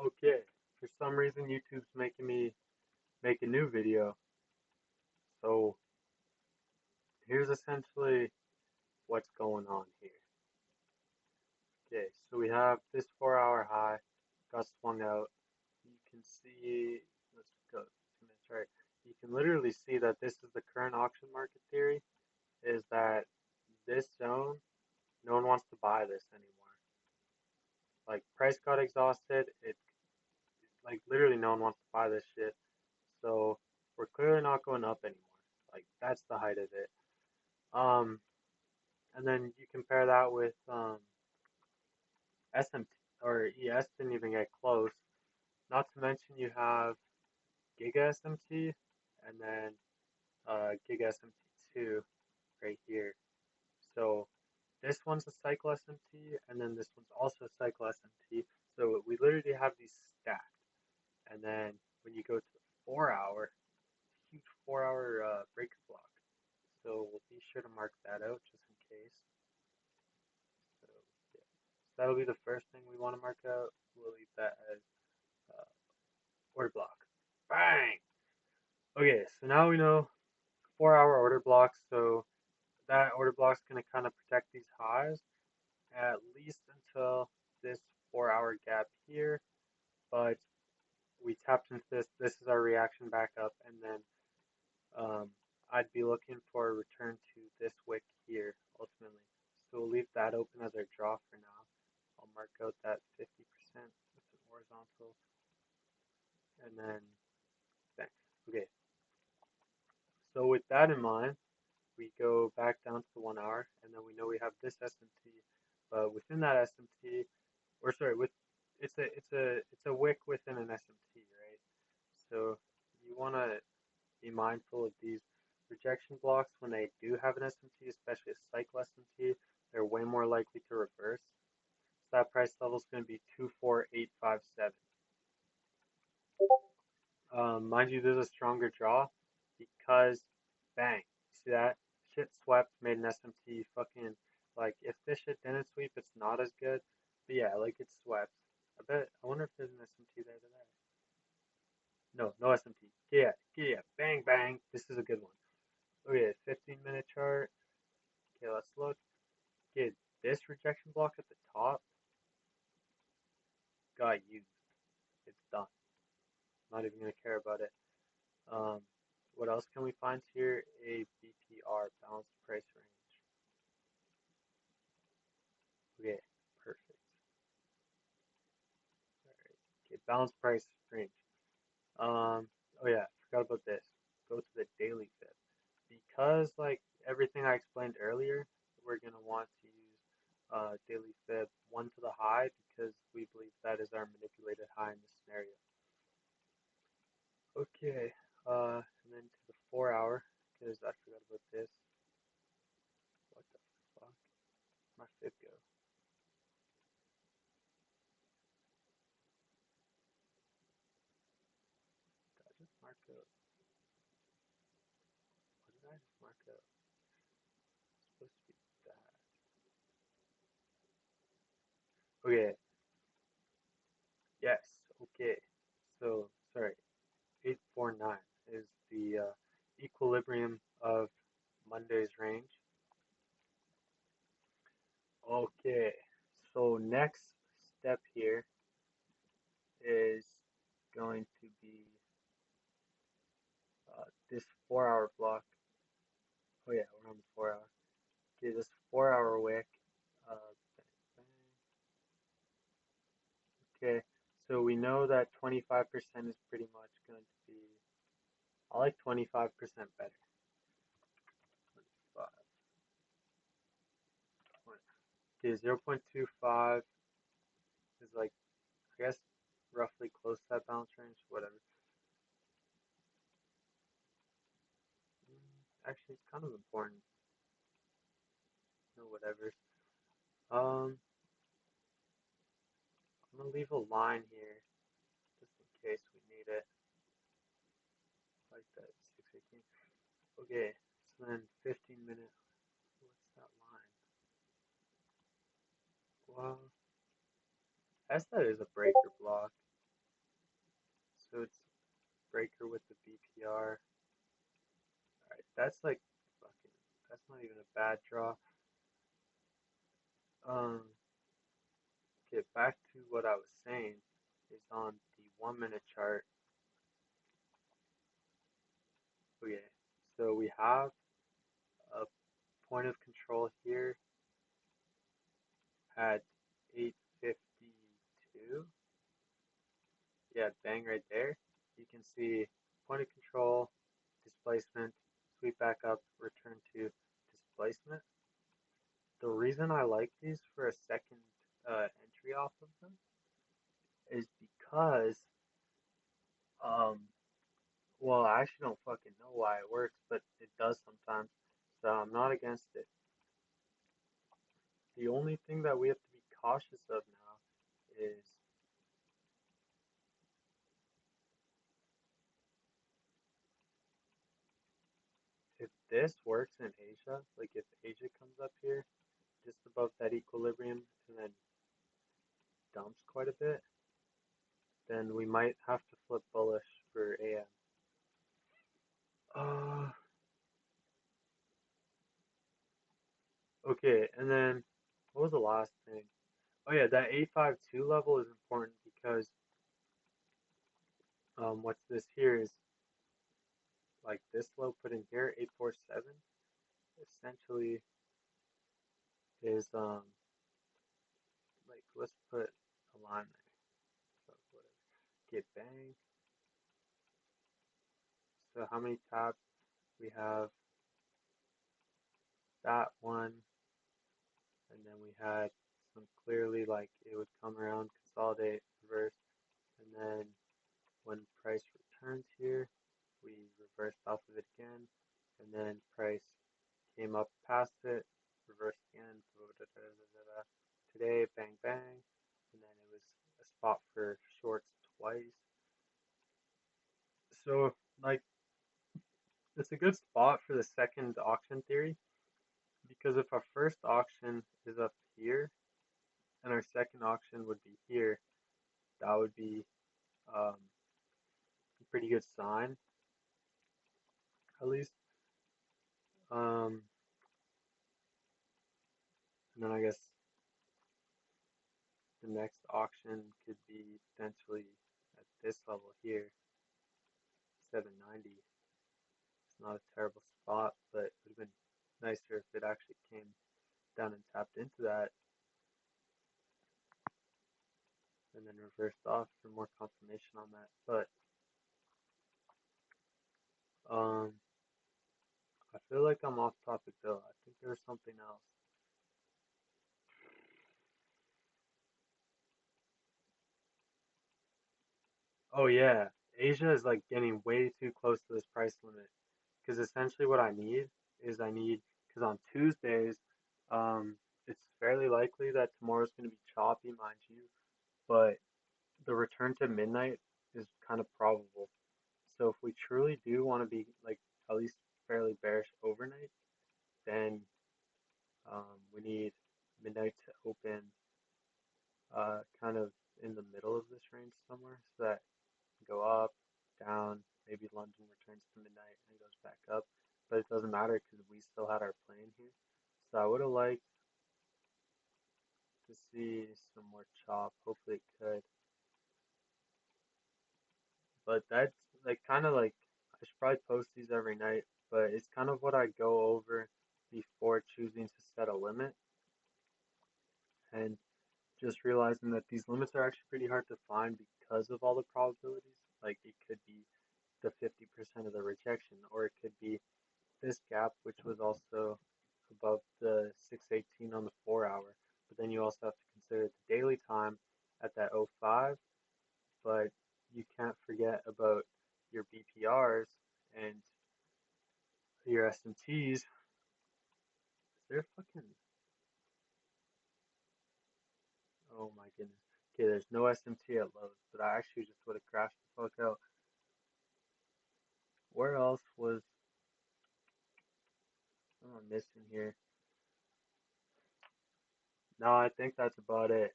Okay, for some reason YouTube's making me make a new video. So here's essentially what's going on here. Okay, so we have this 4 hour high got swung out. You can see, let's go 2 minutes, right? You can literally see that this is the current auction market theory, is that this zone, no one wants to buy this anymore. Like price got exhausted, it like literally no one wants to buy this shit. So we're clearly not going up anymore. Like that's the height of it. Um, and then you compare that with SMT or ES didn't even get close. Not to mention you have Giga SMT and then Giga SMT2 right here. So this one's a cycle SMT and then this one's also a cycle SMT. So we literally have these stacked. And then when you go to the 4 hour, huge 4 hour breaker block. So we'll be sure to mark that out just in case. So yeah, so that'll be the first thing we want to mark out. We'll leave that as uh, order block. Bang! Okay, so now we know 4 hour order block. So that order block's gonna kind of protect these highs at least until this 4 hour gap here. But we tapped into this. This is our reaction back up, and then I'd be looking for a return to this wick here ultimately. So we'll leave that open as our draw for now. I'll mark out that 50% with the horizontal, and then bang. Okay, so with that in mind, we go back down to the 1 hour, and then we know we have this SMT, but within that SMT, or sorry, with it's a wick within an SMT, right? So you want to be mindful of these rejection blocks when they do have an SMT, especially a cycle SMT. They're way more likely to reverse. So that price level is going to be 24857. Mind you, there's a stronger draw because bang, see that shit swept, made an SMT. Fucking like if this shit didn't sweep, it's not as good. But yeah, like it swept. I wonder if there's an SMT there today. No, no SMT. Yeah, yeah, bang, bang. This is a good one. Okay, 15-minute chart. Okay, let's look. Okay, this rejection block at the top got used. It's done. Not even gonna care about it. Um, what else can we find here? A BPR, balanced price range. Okay, perfect. All right. Okay, balanced price range. Oh yeah, forgot about this. Go to the daily fib. Because like everything I explained earlier, we're gonna want to use daily fib one to the high because we believe that is our manipulated high in this scenario. Okay, and then to the 4 hour because I forgot about this. What the fuck? My fib go. Did I just mark out? What did I just mark out? It's supposed to be that. Okay. Yes. Okay. So sorry. 849 is the equilibrium of Monday's range. Okay, so next step here is going to be this 4 hour block. Oh yeah, we're on the 4 hour. Okay, this 4 hour wick. Uh, okay, so we know that 25% is pretty much going to be. I like 25% better. 25. Okay, 0.25 is like, I guess, roughly close to that balance range. Whatever. Actually, it's kind of important. No, whatever. Um, I'm gonna leave a line here just in case we need it. Like that, 618. Okay, so then 15-minute. What's that line? Well, as that is a breaker block. breaker with the BPR. Alright, that's like fucking, that's not even a bad draw. Um, get back to what I was saying is on the 1 minute chart. Okay, so we have a point of control here at 852. Yeah, bang right there. You can see point of control, displacement, sweep back up, return to displacement. The reason I like these for a second entry off of them is because, um, well, I actually don't fucking know why it works, but it does sometimes. So I'm not against it. The only thing that we have to be cautious of now is if this works in Asia, like if Asia comes up here just above that equilibrium and then dumps quite a bit, then we might have to flip bullish for AM. Okay, and then what was the last thing? Oh yeah, that 852 level is important because what's this here is like this low put in here, 847, essentially is like let's put a line there. So whatever. Get bang. So how many taps? We have that one, and then we had some clearly like it would come around, consolidate, reverse, and then when price returns here, we reversed off of it again, and then price came up past it, reversed again, today, bang bang, and then it was a spot for shorts twice. So like it's a good spot for the second auction theory because if our first auction is up here and our second auction would be here, that would be a pretty good sign, at least. Um, and then I guess the next auction could be potentially at this level here, 790. It's not a terrible spot, but it would have been nicer if it actually came down and tapped into that and then reversed off for more confirmation on that. But um, I feel like I'm off topic though. I think there was something else. Oh yeah, Asia is like getting way too close to this price limit because essentially what I need is I need because on Tuesdays, it's fairly likely that tomorrow's going to be choppy, mind you, but the return to midnight is kind of probable. So if we truly do want to be like at least fairly bearish overnight, then we need midnight to open kind of in the middle of this range somewhere, so that go up, down, maybe London returns to midnight and goes back up. But it doesn't matter because we still had our plan here. So I would have liked to see some more chop. Hopefully it could. But that's like kind of like I should probably post these every night, but it's kind of what I go over before choosing to set a limit and just realizing that these limits are actually pretty hard to find because of all the probabilities. Like it could be the 50% of the rejection, or it could be this gap, which was also above the 618 on the 4 hour. But then you also have to consider the daily time at that 05, but you can't forget about your BPRs and your SMTs. They're fucking, oh my goodness. Okay, there's no SMT at lows, but I actually just would have crashed the fuck out. Where else was am I missing here? No, I think that's about it.